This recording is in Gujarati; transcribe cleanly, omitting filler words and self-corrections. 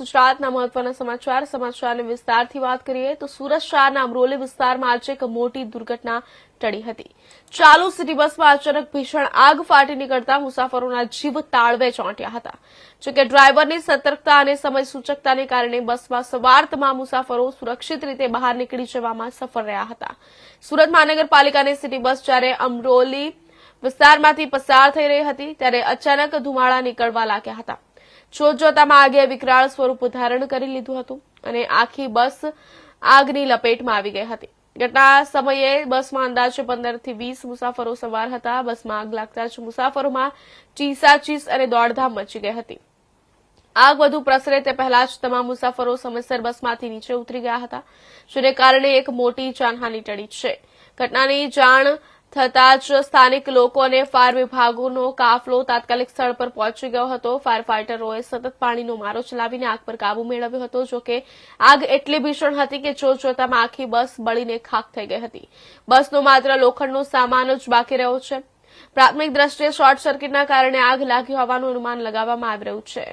ગુજરાતના મહત્વના સમાચારની વિસ્તારથી વાત કરીએ તો સુરત શહેરના અમરોલી વિસ્તારમાં આજે એક મોટી દુર્ઘટના ટળી હતી। ચાલુ સિટી બસમાં અચાનક ભીષણ આગ ફાટી નીકળતા મુસાફરોના જીવ તાળવે ચોંટ્યા હતા। જોકે ડ્રાઈવરની સતર્કતા અને સમય સૂચકતાને કારણે બસમાં સવાર તમામ મુસાફરો સુરક્ષિત રીતે બહાર નીકળી જવામાં સફળ રહ્યા હતા। સુરત મહાનગરપાલિકાની સિટી બસ જ્યારે અમરોલી વિસ્તારમાંથી પસાર થઈ રહી હતી ત્યારે અચાનક ધુમાડા નીકળવા લાગ્યા હતા। જોતજોતામાં આગે વિકરાળ સ્વરૂપ ધારણ કરી લીધું હતું અને આખી બસ આગની લપેટમાં આવી ગઈ હતી। ઘટના સમયે બસમાં અંદાજે 15 થી 20 મુસાફરો સવાર હતા। બસમાં આગ લાગતા જ મુસાફરોમાં ચીસાચીસ અને દોડધામ મચી ગઈ હતી। આગ વધુ પ્રસરે તે પહેલા જ તમામ મુસાફરો સમયસર બસમાંથી નીચે ઉતરી ગયા હતા, જેને કારણે એક મોટી જાનહાનિ ટળી છે। ઘટનાની જાણ થતાં જ સ્થાનિક લોકો અને ફાયર વિભાગનો કાફલો તાત્કાલિક સ્થળ પર પહોંચી ગયો હતો। ફાયર ફાઈટરોએ સતત પાણીનો મારો ચલાવીને આગ પર કાબુ મેળવ્યો હતો। જોકે આગ એટલી ભીષણ હતી કે જોતજોતામાં આખી બસ બળીને ખાખ થઈ ગઈ હતી। બસનો માત્ર લોખંડનો સામાન જ બાકી રહ્યો છે। પ્રાથમિક દ્રષ્ટિએ શોર્ટ સર્કિટના કારણે આગ લાગી હોવાનું અનુમાન લગાવવામાં આવી રહ્યું છે।